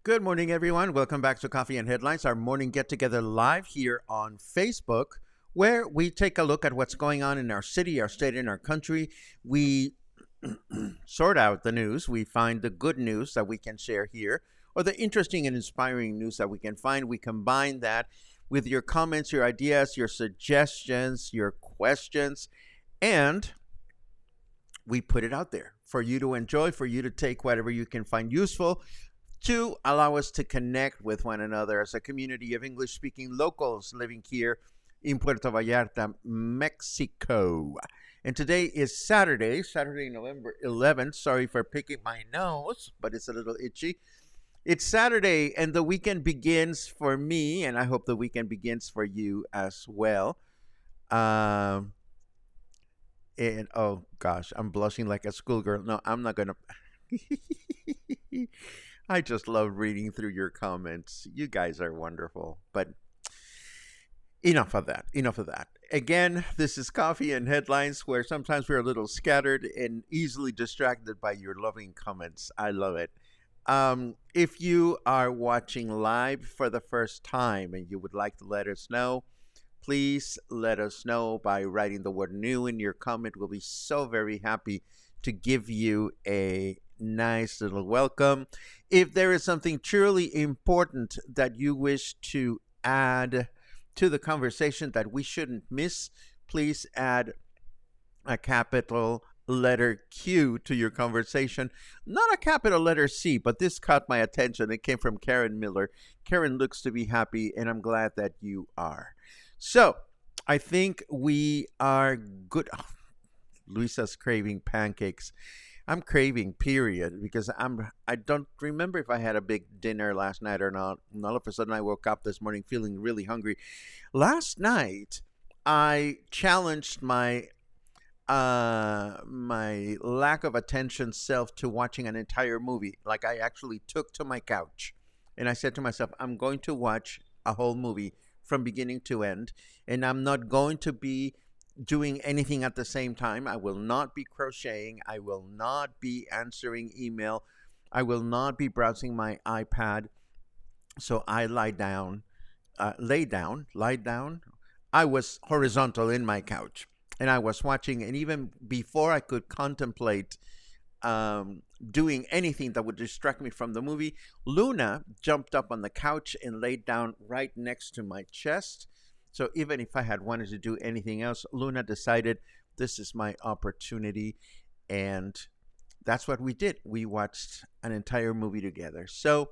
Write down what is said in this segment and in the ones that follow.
Good morning, everyone. Welcome back to Coffee and Headlines, our morning get together live here on Facebook, where we take a look at what's going on in our city, our state, and our country. We sort out the news. We find the good news that we can share here, or the interesting and inspiring news that we can find. We combine that with your comments, your ideas, your suggestions, your questions, and we put it out there for you to enjoy, for you to take whatever you can find useful, to allow us to connect with one another as a community of English-speaking locals living here in Puerto Vallarta, Mexico. And today is Saturday, November 11th. Sorry for picking my nose, but it's a little itchy. It's Saturday, and the weekend begins for me, and I hope the weekend begins for you as well. And oh gosh, I'm blushing like a schoolgirl. No, I'm not gonna. I just love reading through your comments. You guys are wonderful. But enough of that. Enough of that. Again, this is Coffee and Headlines, where sometimes we're a little scattered and easily distracted by your loving comments. I love it. If you are watching live for the first time and you would like to let us know, please let us know by writing the word new in your comment. We'll be so very happy to give you a nice little welcome. If there is something truly important that you wish to add to the conversation that we shouldn't miss, please add a capital letter Q to your conversation. Not a capital letter C, but this caught my attention. It came from Karen Miller. Karen looks to be happy, and I'm glad that you are. So I think we are good. Oh, Luisa's craving pancakes. I'm craving, period, because I don't remember if I had a big dinner last night or not. And all of a sudden I woke up this morning feeling really hungry. Last night I challenged my my lack of attention self to watching an entire movie. Like, I actually took to my couch and I said to myself, I'm going to watch a whole movie from beginning to end, and I'm not going to be doing anything at the same time. I will not be crocheting. I will not be answering email. I will not be browsing my iPad. So I lay down. I was horizontal in my couch, and I was watching. And even before I could contemplate doing anything that would distract me from the movie, Luna jumped up on the couch and laid down right next to my chest. So even if I had wanted to do anything else, Luna decided this is my opportunity. And that's what we did. We watched an entire movie together. So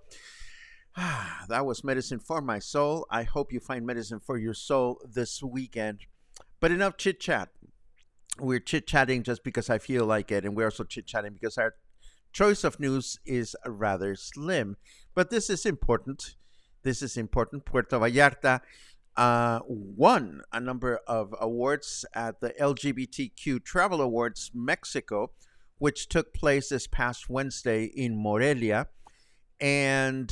that was medicine for my soul. I hope you find medicine for your soul this weekend. But enough chit-chat. We're chit-chatting just because I feel like it. And we're also chit-chatting because our choice of news is rather slim. But this is important. This is important. Puerto Vallarta won a number of awards at the LGBTQ Travel Awards Mexico, which took place this past Wednesday in Morelia. And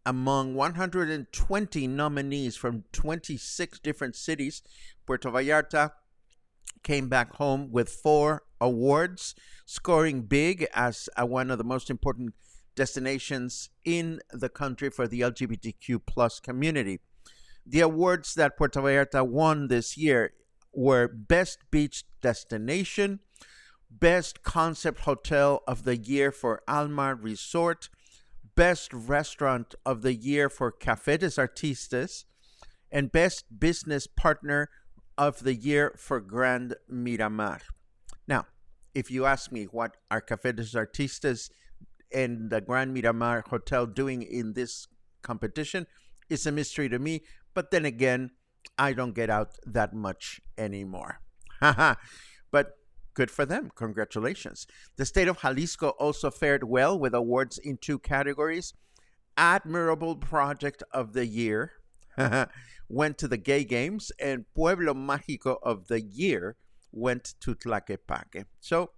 among 120 nominees from 26 different cities, Puerto Vallarta came back home with 4 awards, scoring big as one of the most important destinations in the country for the LGBTQ plus community. The awards that Puerto Vallarta won this year were Best Beach Destination, Best Concept Hotel of the Year for Alma Resort, Best Restaurant of the Year for Café des Artistas, and Best Business Partner of the Year for Grand Miramar. Now, if you ask me what are Café des Artistas and the Grand Miramar Hotel doing in this competition, it's a mystery to me. But then again, I don't get out that much anymore. But good for them. Congratulations. The state of Jalisco also fared well with awards in 2 categories. Admirable Project of the Year went to the Gay Games, and Pueblo Mágico of the Year went to Tlaquepaque. So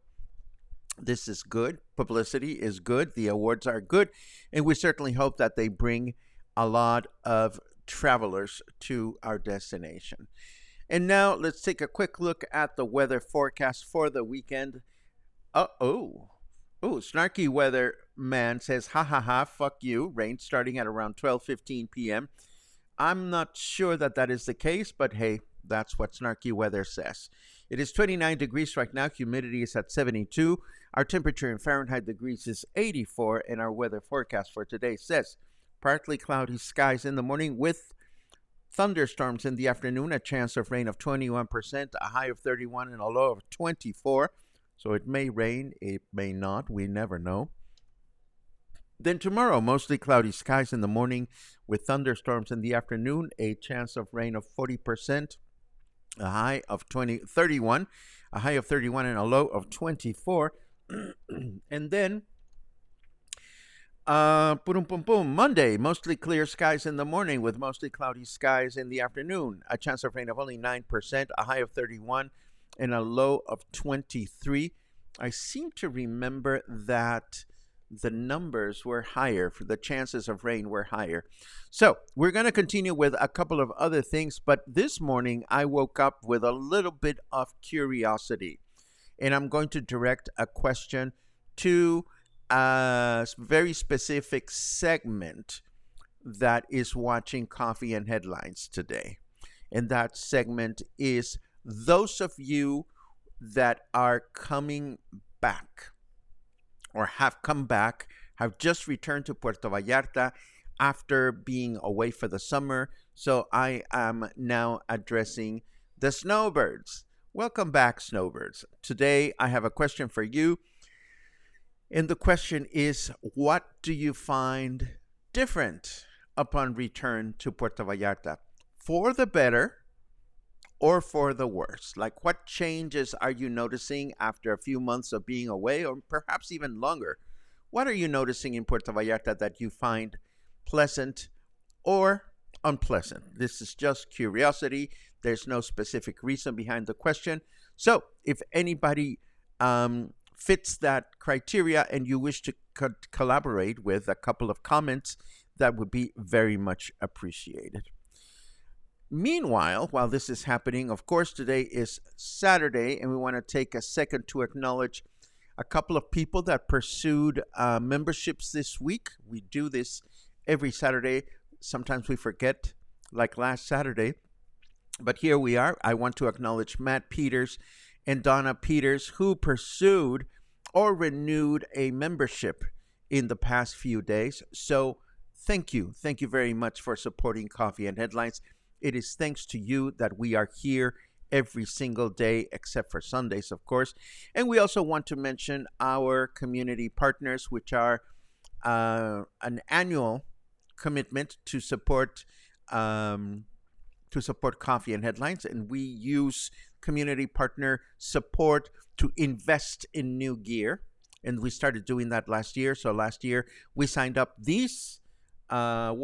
this is good. Publicity is good. The awards are good. And we certainly hope that they bring a lot of travelers to our destination. And now let's take a quick look at the weather forecast for the weekend. Snarky Weather Man says, ha ha ha, fuck you. Rain starting at around 12:15 p.m. I'm not sure that that is the case, but hey, that's what Snarky Weather says. It is 29 degrees right now. Humidity is at 72. Our temperature in Fahrenheit degrees is 84. And our weather forecast for today says partly cloudy skies in the morning with thunderstorms in the afternoon, a chance of rain of 21%, a high of 31 and a low of 24. So it may rain, it may not, we never know. Then tomorrow, mostly cloudy skies in the morning with thunderstorms in the afternoon, a chance of rain of 40%, a high of 31, a high of 31 and a low of 24. And then Monday, mostly clear skies in the morning with mostly cloudy skies in the afternoon. A chance of rain of only 9%, a high of 31, and a low of 23. I seem to remember that the numbers were higher, for the chances of rain were higher. So we're going to continue with a couple of other things, but this morning I woke up with a little bit of curiosity, and I'm going to direct a question to a very specific segment that is watching Coffee and Headlines today. And that segment is those of you that are coming back or have come back, have just returned to Puerto Vallarta after being away for the summer. So I am now addressing the Snowbirds. Welcome back, Snowbirds. Today I have a question for you. And the question is, what do you find different upon return to Puerto Vallarta? For the better or for the worse? Like, what changes are you noticing after a few months of being away, or perhaps even longer? What are you noticing in Puerto Vallarta that you find pleasant or unpleasant? This is just curiosity. There's no specific reason behind the question. So if anybody fits that criteria and you wish to collaborate with a couple of comments, that would be very much appreciated. Meanwhile, while this is happening, of course, today is Saturday, and we want to take a second to acknowledge a couple of people that pursued memberships this week. We do this every Saturday. Sometimes we forget, like last Saturday. But here we are. I want to acknowledge Matt Peters and Donna Peters, who pursued or renewed a membership in the past few days. So thank you. Thank you very much for supporting Coffee and Headlines. It is thanks to you that we are here every single day, except for Sundays, of course. And we also want to mention our community partners, which are an annual commitment to support Coffee and Headlines. And we use community partner support to invest in new gear. And we started doing that last year. So last year, we signed up these 5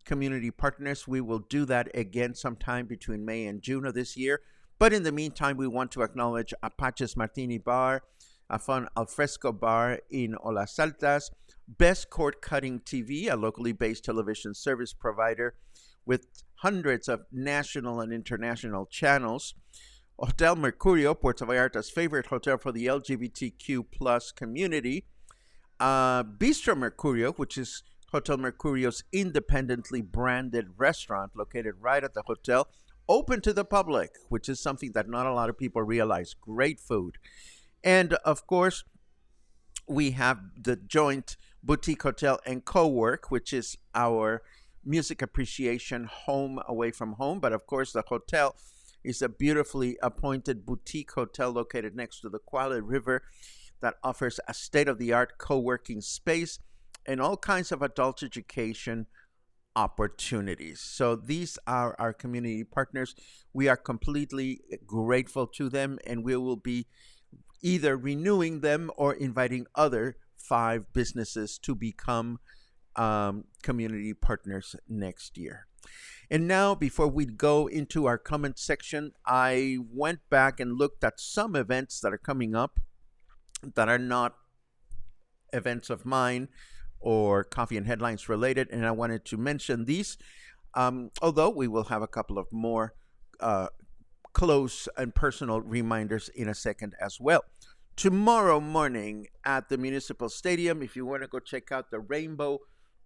community partners. We will do that again sometime between May and June of this year. But in the meantime, we want to acknowledge Apache's Martini Bar, a fun alfresco bar in Olas Altas, Best Cord Cutting TV, a locally based television service provider with hundreds of national and international channels, Hotel Mercurio, Puerto Vallarta's favorite hotel for the LGBTQ plus community, Bistro Mercurio, which is Hotel Mercurio's independently branded restaurant located right at the hotel, open to the public, which is something that not a lot of people realize. Great food. And of course, we have the joint boutique hotel ENCORE, which is our music appreciation home away from home. But of course, the hotel is a beautifully appointed boutique hotel located next to the Quale River that offers a state-of-the-art co-working space and all kinds of adult education opportunities. So these are our community partners. We are completely grateful to them, and we will be either renewing them or inviting other 5 businesses to become community partners next year. And now, before we go into our comment section, I went back and looked at some events that are coming up that are not events of mine or Coffee and Headlines related, and I wanted to mention these, although we will have a couple of more close and personal reminders in a second as well. Tomorrow morning at the Municipal Stadium, if you want to go check out the Rainbow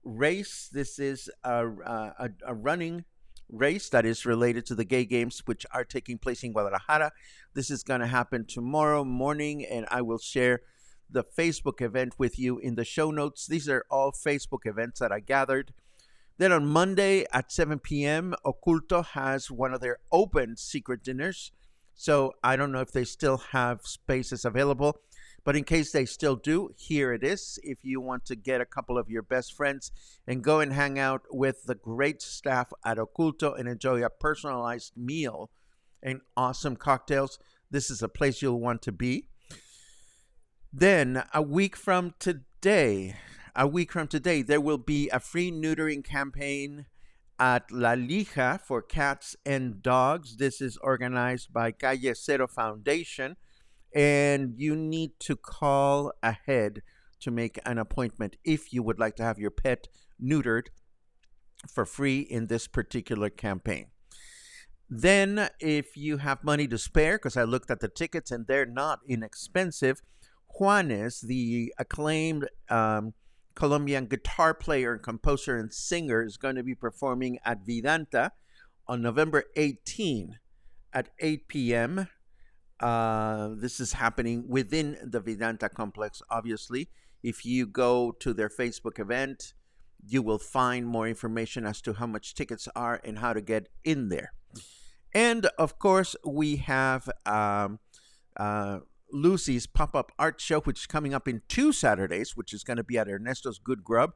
Race, this is a running race that is related to the gay games, which are taking place in Guadalajara. This is going to happen tomorrow morning, and I will share the Facebook event with you in the show notes. These are all Facebook events that I gathered. Then on Monday at 7 p.m., Oculto has one of their open secret dinners. So I don't know if they still have spaces available, but in case they still do, here it is. If you want to get a couple of your best friends and go and hang out with the great staff at Oculto and enjoy a personalized meal and awesome cocktails, this is a place you'll want to be. Then a week from today, there will be a free neutering campaign at La Lija for cats and dogs. This is organized by Calle Cero Foundation, and you need to call ahead to make an appointment if you would like to have your pet neutered for free in this particular campaign. Then, if you have money to spare, because I looked at the tickets and they're not inexpensive, Juanes, the acclaimed Colombian guitar player and composer and singer, is going to be performing at Vidanta on November 18 at 8 p.m. This is happening within the Vidanta complex, obviously. If you go to their Facebook event, you will find more information as to how much tickets are and how to get in there. And, of course, we have Lucy's pop-up art show, which is coming up in 2 Saturdays, which is going to be at Ernesto's Good Grub.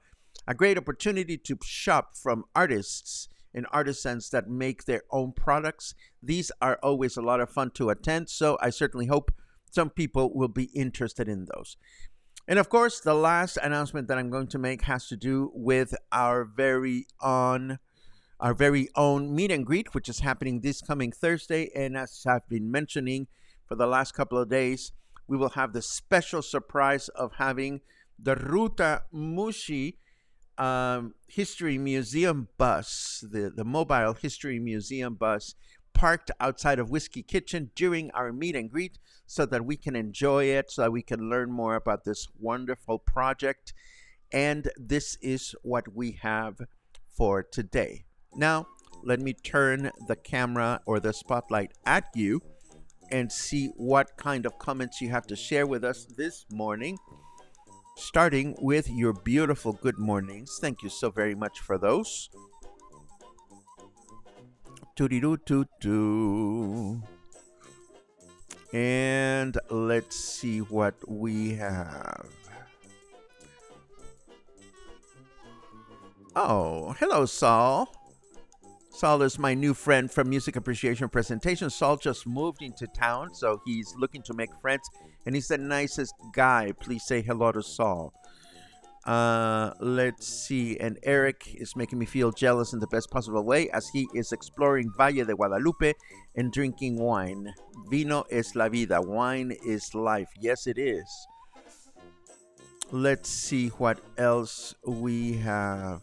A great opportunity to shop from artists and artisans that make their own products. These are always a lot of fun to attend, so I certainly hope some people will be interested in those. And of course, the last announcement that I'm going to make has to do with our very own meet and greet, which is happening this coming Thursday. And as I've been mentioning for the last couple of days, we will have the special surprise of having the Ruta Mushi History Museum bus, the mobile History Museum bus, parked outside of Whiskey Kitchen during our meet and greet so that we can enjoy it, so that we can learn more about this wonderful project. And this is what we have for today. Now, let me turn the camera or the spotlight at you and see what kind of comments you have to share with us this morning, starting with your beautiful good mornings. Thank you so very much for those. Toodidoo-doo-doo. And let's see what we have. Oh, hello, Saul. Saul is my new friend from Music Appreciation Presentation. Saul just moved into town, so he's looking to make friends, and he's the nicest guy. Please say hello to Saul. Let's see. And Eric is making me feel jealous in the best possible way as he is exploring Valle de Guadalupe and drinking wine. Vino es la vida. Wine is life. Yes, it is. Let's see what else we have.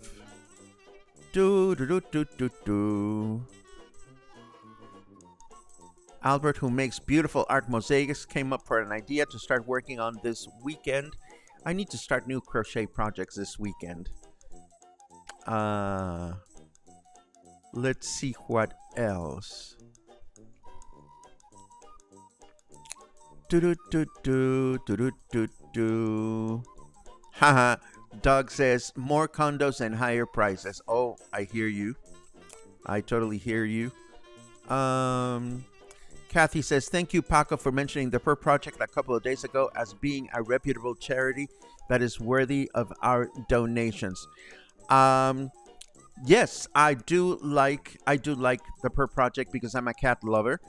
Do do do do do do. Albert, who makes beautiful art mosaics, came up for an idea to start working on this weekend. I need to start new crochet projects this weekend. Let's see what else. Do do do do do do do do. Haha. Doug says more condos and higher prices. Oh, I hear you. I totally hear you. Kathy says, thank you, Paco, for mentioning the PER Project a couple of days ago as being a reputable charity that is worthy of our donations. Yes, I do like the PER Project because I'm a cat lover.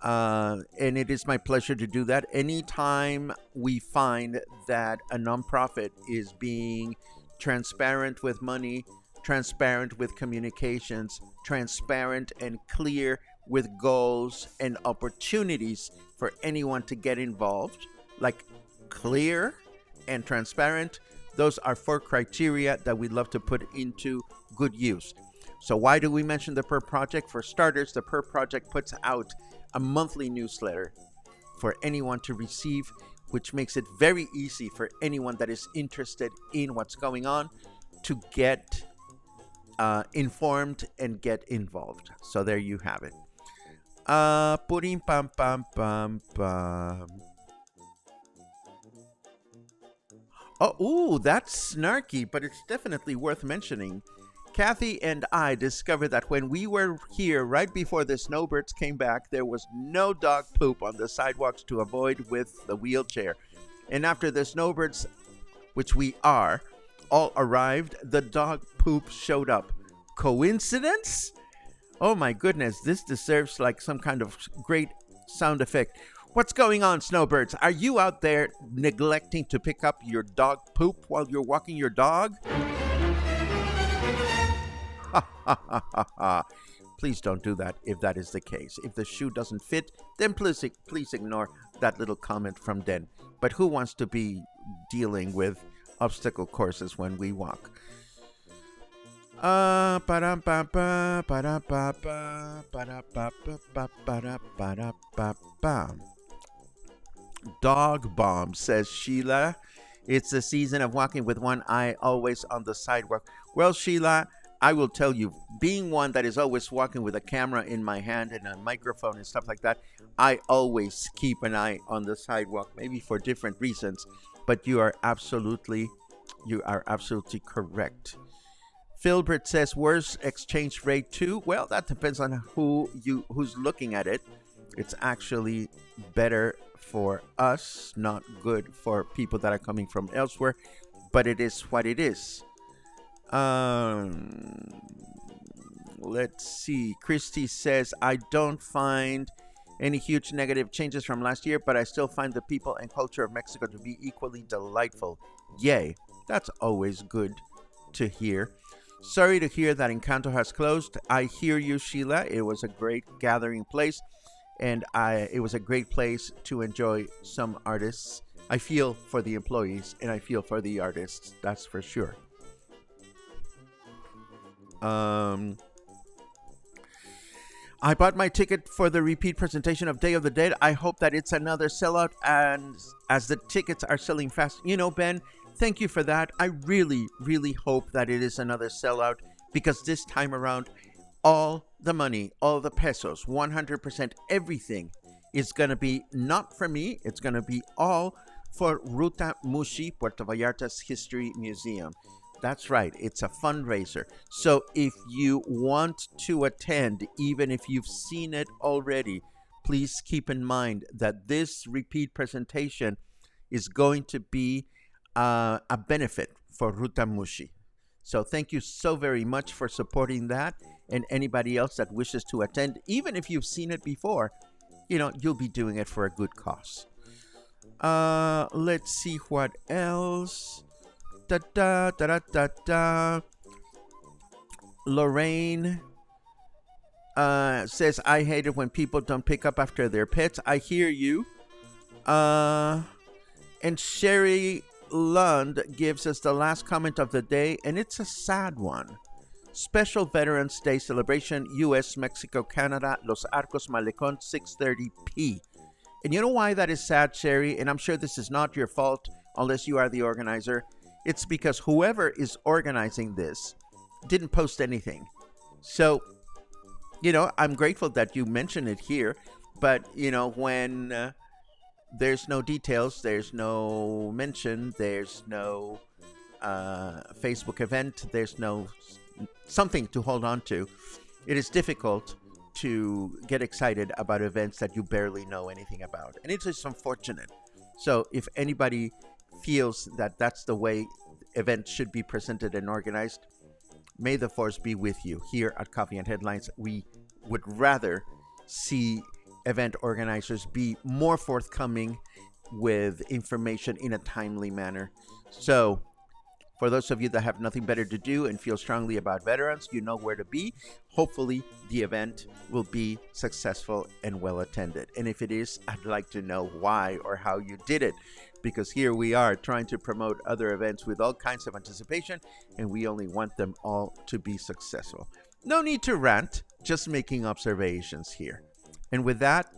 And it is my pleasure to do that. Anytime we find that a nonprofit is being transparent with money, transparent with communications, transparent and clear with goals and opportunities for anyone to get involved, like clear and transparent, those are 4 criteria that we love to put into good use. So why do we mention the PER Project? For starters, the PER Project puts out a monthly newsletter for anyone to receive, which makes it very easy for anyone that is interested in what's going on to get informed and get involved. So there you have it. Pudding pam pam pam pam. Oh, ooh, that's snarky, but it's definitely worth mentioning. Kathy and I discovered that when we were here right before the Snowbirds came back, there was no dog poop on the sidewalks to avoid with the wheelchair. And after the Snowbirds, which we are, all arrived, the dog poop showed up. Coincidence? Oh my goodness, this deserves like some kind of great sound effect. What's going on, Snowbirds? Are you out there neglecting to pick up your dog poop while you're walking your dog? Please don't do that if that is the case. If the shoe doesn't fit, then please ignore that little comment from Den. But who wants to be dealing with obstacle courses when we walk? Dog bomb, says Sheila. It's the season of walking with one eye always on the sidewalk. Well, Sheila, I will tell you, being one that is always walking with a camera in my hand and a microphone and stuff like that, I always keep an eye on the sidewalk, maybe for different reasons, but you are absolutely correct. Philbert says, where's exchange rate to? Well, that depends on who's looking at it. It's actually better for us, not good for people that are coming from elsewhere, but it is what it is. Let's see. Christy says, I don't find any huge negative changes from last year, but I still find the people and culture of Mexico to be equally delightful. Yay. That's always good to hear. Sorry to hear that Encanto has closed. I hear you, Sheila. It was a great gathering place, and it was a great place to enjoy some artists. I feel for the employees, and I feel for the artists. That's for sure. I bought my ticket for the repeat presentation of Day of the Dead. I hope that it's another sellout, and as the tickets are selling fast, Ben, thank you for that. I really, really hope that it is another sellout, because this time around, all the money, all the pesos, 100%, everything is going to be not for me. It's going to be all for Ruta Mushi, Puerto Vallarta's History Museum. That's right. It's a fundraiser. So if you want to attend, even if you've seen it already, please keep in mind that this repeat presentation is going to be a benefit for Ruta Mushi. So thank you so very much for supporting that, and anybody else that wishes to attend, even if you've seen it before, you'll be doing it for a good cause. Let's see what else. da da da da da da. Lorraine says, I hate it when people don't pick up after their pets. I hear you. And Sherry Lund gives us the last comment of the day, and it's a sad one. Special Veterans Day celebration, U.S., Mexico, Canada, Los Arcos, Malecon, 6:30 p. And you know why that is sad, Sherry? And I'm sure this is not your fault unless you are the organizer. It's because whoever is organizing this didn't post anything. So, I'm grateful that you mentioned it here. But, when there's no details, there's no mention, there's no Facebook event, there's no something to hold on to, it is difficult to get excited about events that you barely know anything about. And it's just unfortunate. So if anybody feels that that's the way events should be presented and organized, may the force be with you. Here at Coffee and Headlines, we would rather see event organizers be more forthcoming with information in a timely manner. So for those of you that have nothing better to do and feel strongly about veterans, you know where to be. Hopefully the event will be successful and well attended. And if it is, I'd like to know why or how you did it, because here we are trying to promote other events with all kinds of anticipation, and we only want them all to be successful. No need to rant, just making observations here. And with that,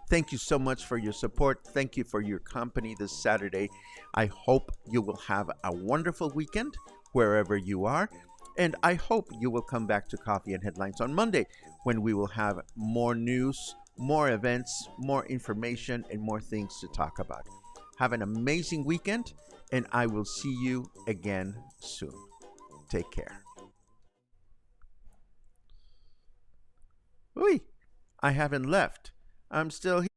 thank you so much for your support. Thank you for your company this Saturday. I hope you will have a wonderful weekend wherever you are. And I hope you will come back to Coffee and Headlines on Monday, when we will have more news, more events, more information, and more things to talk about. Have an amazing weekend, and I will see you again soon. Take care. Ooh, I haven't left. I'm still here.